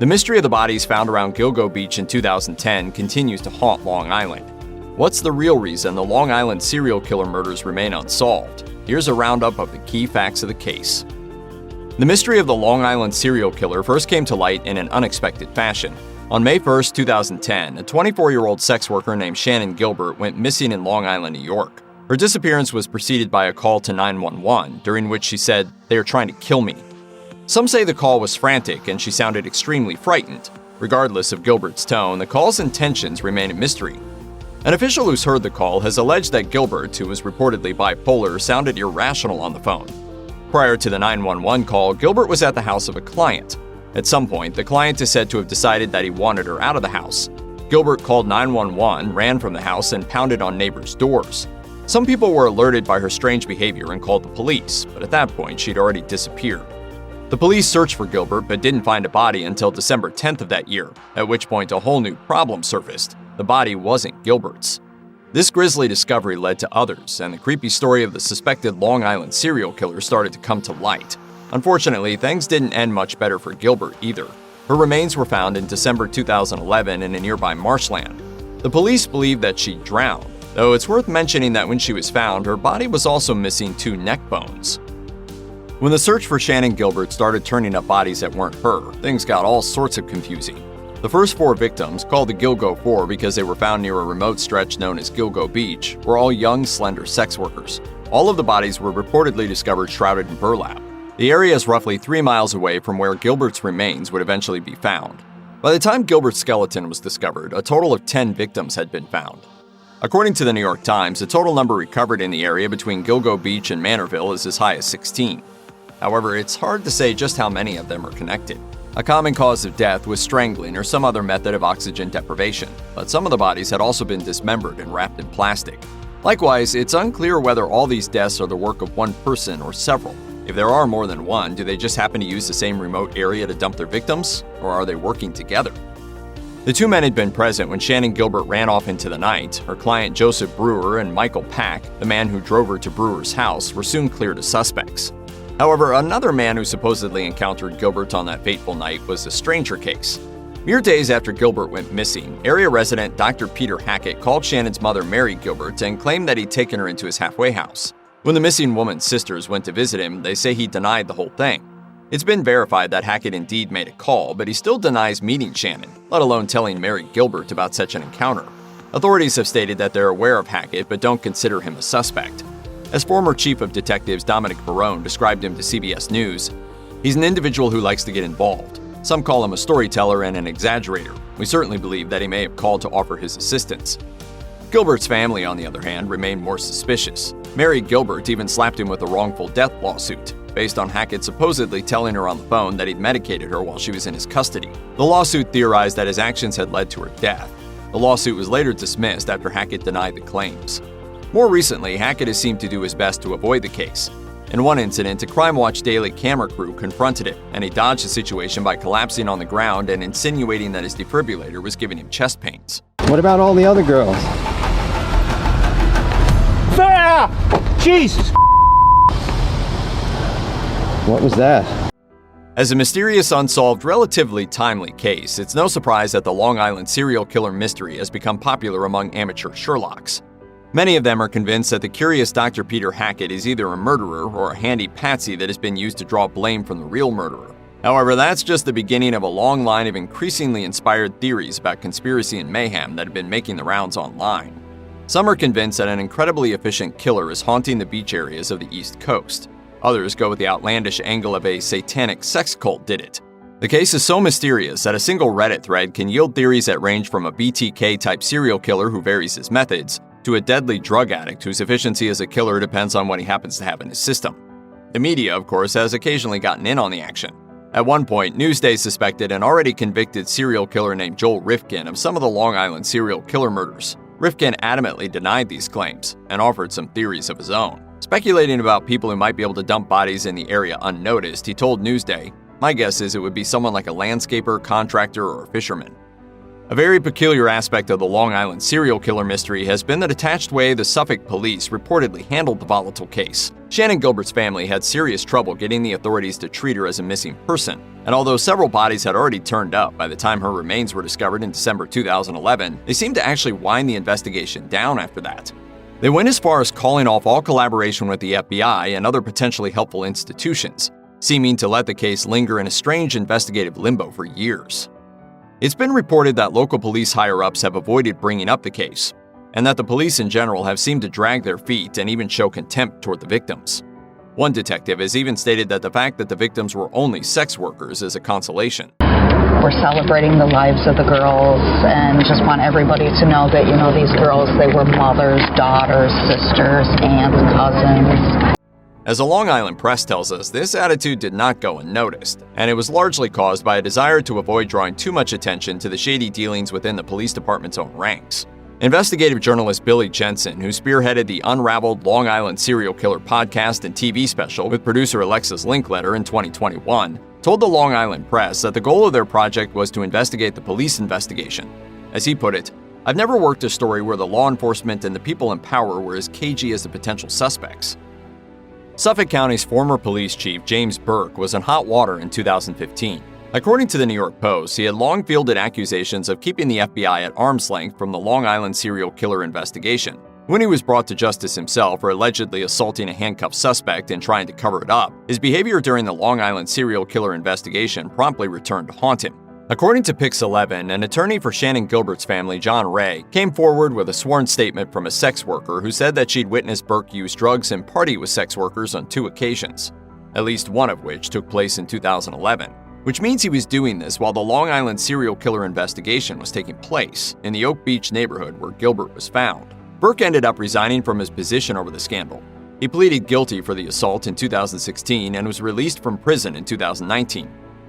The mystery of the bodies found around Gilgo Beach in 2010 continues to haunt Long Island. What's the real reason the Long Island serial killer murders remain unsolved? Here's a roundup of the key facts of the case. The mystery of the Long Island serial killer first came to light in an unexpected fashion. On May 1, 2010, a 24-year-old sex worker named Shannon Gilbert went missing in Long Island, New York. Her disappearance was preceded by a call to 911, during which she said, "They are trying to kill me." Some say the call was frantic and she sounded extremely frightened. Regardless of Gilbert's tone, the call's intentions remain a mystery. An official who's heard the call has alleged that Gilbert, who was reportedly bipolar, sounded irrational on the phone. Prior to the 911 call, Gilbert was at the house of a client. At some point, the client is said to have decided that he wanted her out of the house. Gilbert called 911, ran from the house, and pounded on neighbors' doors. Some people were alerted by her strange behavior and called the police, but at that point, she'd already disappeared. The police searched for Gilbert but didn't find a body until December 10th of that year, at which point a whole new problem surfaced. The body wasn't Gilbert's. This grisly discovery led to others, and the creepy story of the suspected Long Island serial killer started to come to light. Unfortunately, things didn't end much better for Gilbert either. Her remains were found in December 2011 in a nearby marshland. The police believe that she drowned, though it's worth mentioning that when she was found, her body was also missing 2 neck bones. When the search for Shannon Gilbert started turning up bodies that weren't her, things got all sorts of confusing. The first 4 victims, called the Gilgo 4 because they were found near a remote stretch known as Gilgo Beach, were all young, slender sex workers. All of the bodies were reportedly discovered shrouded in burlap. The area is roughly 3 miles away from where Gilbert's remains would eventually be found. By the time Gilbert's skeleton was discovered, a total of 10 victims had been found. According to the New York Times, the total number recovered in the area between Gilgo Beach and Manorville is as high as 16. However, it's hard to say just how many of them are connected. A common cause of death was strangling or some other method of oxygen deprivation, but some of the bodies had also been dismembered and wrapped in plastic. Likewise, it's unclear whether all these deaths are the work of one person or several. If there are more than one, do they just happen to use the same remote area to dump their victims, or are they working together? The 2 men had been present when Shannon Gilbert ran off into the night. Her client Joseph Brewer and Michael Pack, the man who drove her to Brewer's house, were soon cleared as suspects. However, another man who supposedly encountered Gilbert on that fateful night was a stranger case. Mere days after Gilbert went missing, area resident Dr. Peter Hackett called Shannon's mother Mary Gilbert and claimed that he'd taken her into his halfway house. When the missing woman's sisters went to visit him, they say he denied the whole thing. It's been verified that Hackett indeed made a call, but he still denies meeting Shannon, let alone telling Mary Gilbert about such an encounter. Authorities have stated that they're aware of Hackett but don't consider him a suspect. As former chief of detectives Dominic Barone described him to CBS News, he's an individual who likes to get involved. Some call him a storyteller and an exaggerator. We certainly believe that he may have called to offer his assistance. Gilbert's family, on the other hand, remained more suspicious. Mary Gilbert even slapped him with a wrongful death lawsuit, based on Hackett supposedly telling her on the phone that he'd medicated her while she was in his custody. The lawsuit theorized that his actions had led to her death. The lawsuit was later dismissed after Hackett denied the claims. More recently, Hackett has seemed to do his best to avoid the case. In one incident, a Crime Watch Daily camera crew confronted him, and he dodged the situation by collapsing on the ground and insinuating that his defibrillator was giving him chest pains. What about all the other girls? Jesus! What was that? As a mysterious, unsolved, relatively timely case, it's no surprise that the Long Island serial killer mystery has become popular among amateur Sherlocks. Many of them are convinced that the curious Dr. Peter Hackett is either a murderer or a handy patsy that has been used to draw blame from the real murderer. However, that's just the beginning of a long line of increasingly inspired theories about conspiracy and mayhem that have been making the rounds online. Some are convinced that an incredibly efficient killer is haunting the beach areas of the East Coast. Others go with the outlandish angle of a satanic sex cult did it. The case is so mysterious that a single Reddit thread can yield theories that range from a BTK-type serial killer who varies his methods, to a deadly drug addict whose efficiency as a killer depends on what he happens to have in his system. The media, of course, has occasionally gotten in on the action. At one point, Newsday suspected an already convicted serial killer named Joel Rifkin of some of the Long Island serial killer murders. Rifkin adamantly denied these claims and offered some theories of his own. Speculating about people who might be able to dump bodies in the area unnoticed, he told Newsday, "My guess is it would be someone like a landscaper, contractor, or a fisherman." A very peculiar aspect of the Long Island serial killer mystery has been the detached way the Suffolk Police reportedly handled the volatile case. Shannon Gilbert's family had serious trouble getting the authorities to treat her as a missing person. And although several bodies had already turned up by the time her remains were discovered in December 2011, they seemed to actually wind the investigation down after that. They went as far as calling off all collaboration with the FBI and other potentially helpful institutions, seeming to let the case linger in a strange investigative limbo for years. It's been reported that local police higher-ups have avoided bringing up the case, and that the police in general have seemed to drag their feet and even show contempt toward the victims. One detective has even stated that the fact that the victims were only sex workers is a consolation. We're celebrating the lives of the girls and just want everybody to know that, these girls, they were mothers, daughters, sisters, aunts, cousins. As the Long Island Press tells us, this attitude did not go unnoticed, and it was largely caused by a desire to avoid drawing too much attention to the shady dealings within the police department's own ranks. Investigative journalist Billy Jensen, who spearheaded the Unraveled Long Island Serial Killer podcast and TV special with producer Alexis Linkletter in 2021, told the Long Island Press that the goal of their project was to investigate the police investigation. As he put it, "I've never worked a story where the law enforcement and the people in power were as cagey as the potential suspects." Suffolk County's former police chief, James Burke, was in hot water in 2015. According to the New York Post, he had long fielded accusations of keeping the FBI at arm's length from the Long Island serial killer investigation. When he was brought to justice himself for allegedly assaulting a handcuffed suspect and trying to cover it up, his behavior during the Long Island serial killer investigation promptly returned to haunt him. According to Pix 11, an attorney for Shannon Gilbert's family, John Ray, came forward with a sworn statement from a sex worker who said that she'd witnessed Burke use drugs and party with sex workers on 2 occasions, at least one of which took place in 2011, which means he was doing this while the Long Island serial killer investigation was taking place in the Oak Beach neighborhood where Gilbert was found. Burke ended up resigning from his position over the scandal. He pleaded guilty for the assault in 2016 and was released from prison in 2019.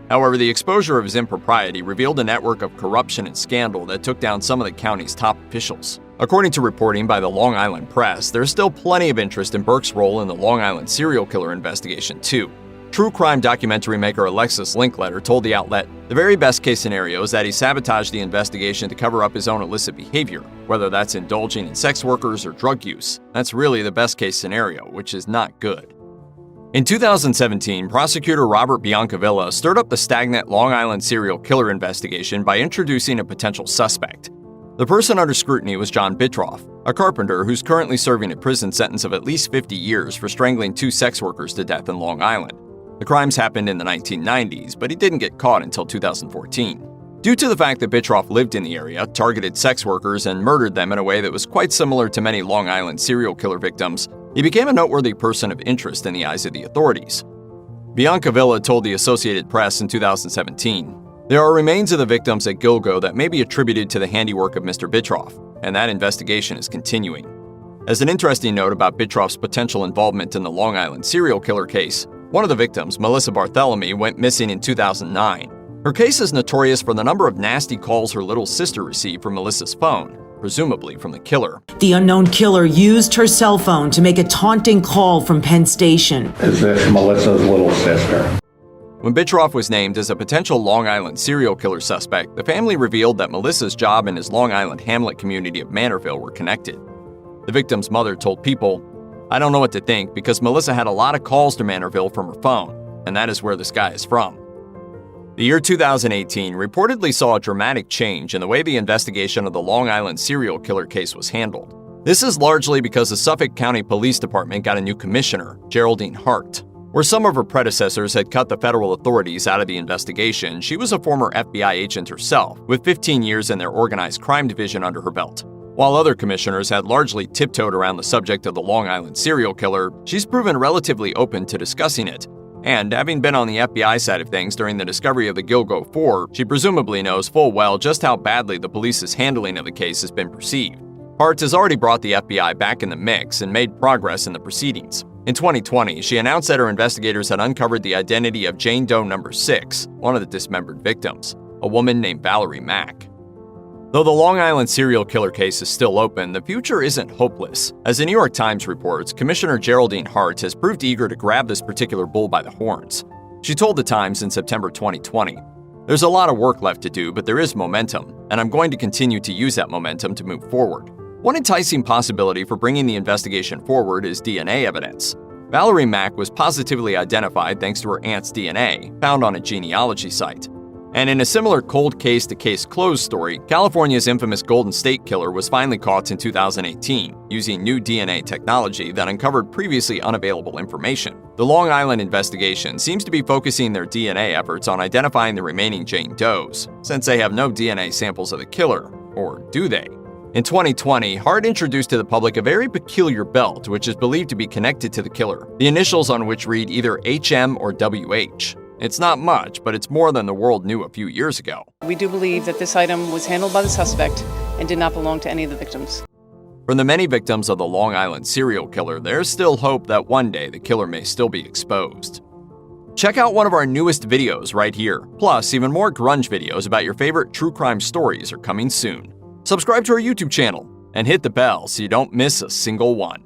However, the exposure of his impropriety revealed a network of corruption and scandal that took down some of the county's top officials. According to reporting by the Long Island Press, there's still plenty of interest in Burke's role in the Long Island serial killer investigation, too. True crime documentary maker Alexis Linkletter told the outlet, "The very best case scenario is that he sabotaged the investigation to cover up his own illicit behavior, whether that's indulging in sex workers or drug use. That's really the best case scenario, which is not good." In 2017, prosecutor Robert Biancavilla stirred up the stagnant Long Island serial killer investigation by introducing a potential suspect. The person under scrutiny was John Bittroff, a carpenter who's currently serving a prison sentence of at least 50 years for strangling 2 sex workers to death in Long Island. The crimes happened in the 1990s, but he didn't get caught until 2014. Due to the fact that Bittroff lived in the area, targeted sex workers, and murdered them in a way that was quite similar to many Long Island serial killer victims, he became a noteworthy person of interest in the eyes of the authorities. Biancavilla told the Associated Press in 2017, "There are remains of the victims at Gilgo that may be attributed to the handiwork of Mr. Bittroff, and that investigation is continuing." As an interesting note about Bittroff's potential involvement in the Long Island serial killer case, one of the victims, Melissa Barthélemy, went missing in 2009. Her case is notorious for the number of nasty calls her little sister received from Melissa's phone, presumably from the killer. The unknown killer used her cell phone to make a taunting call from Penn Station. Is this Melissa's little sister? When Bittroff was named as a potential Long Island serial killer suspect, the family revealed that Melissa's job and his Long Island hamlet community of Manorville were connected. The victim's mother told People, "I don't know what to think because Melissa had a lot of calls to Manorville from her phone, and that is where this guy is from." The year 2018 reportedly saw a dramatic change in the way the investigation of the Long Island serial killer case was handled. This is largely because the Suffolk County Police Department got a new commissioner, Geraldine Hart. Where some of her predecessors had cut the federal authorities out of the investigation, she was a former FBI agent herself, with 15 years in their organized crime division under her belt. While other commissioners had largely tiptoed around the subject of the Long Island serial killer, she's proven relatively open to discussing it. And having been on the FBI side of things during the discovery of the Gilgo 4, she presumably knows full well just how badly the police's handling of the case has been perceived. Hart has already brought the FBI back in the mix and made progress in the proceedings. In 2020, she announced that her investigators had uncovered the identity of Jane Doe No. 6, one of the dismembered victims, a woman named Valerie Mack. Though the Long Island serial killer case is still open, the future isn't hopeless. As the New York Times reports, Commissioner Geraldine Hart has proved eager to grab this particular bull by the horns. She told the Times in September 2020, "There's a lot of work left to do, but there is momentum, and I'm going to continue to use that momentum to move forward." One enticing possibility for bringing the investigation forward is DNA evidence. Valerie Mack was positively identified thanks to her aunt's DNA, found on a genealogy site. And in a similar cold case to case closed story, California's infamous Golden State Killer was finally caught in 2018, using new DNA technology that uncovered previously unavailable information. The Long Island investigation seems to be focusing their DNA efforts on identifying the remaining Jane Does, since they have no DNA samples of the killer, or do they? In 2020, Hart introduced to the public a very peculiar belt which is believed to be connected to the killer, the initials on which read either HM or WH. It's not much, but it's more than the world knew a few years ago. We do believe that this item was handled by the suspect and did not belong to any of the victims. For the many victims of the Long Island serial killer, there's still hope that one day the killer may still be exposed. Check out one of our newest videos right here. Plus, even more Grunge videos about your favorite true crime stories are coming soon. Subscribe to our YouTube channel and hit the bell so you don't miss a single one.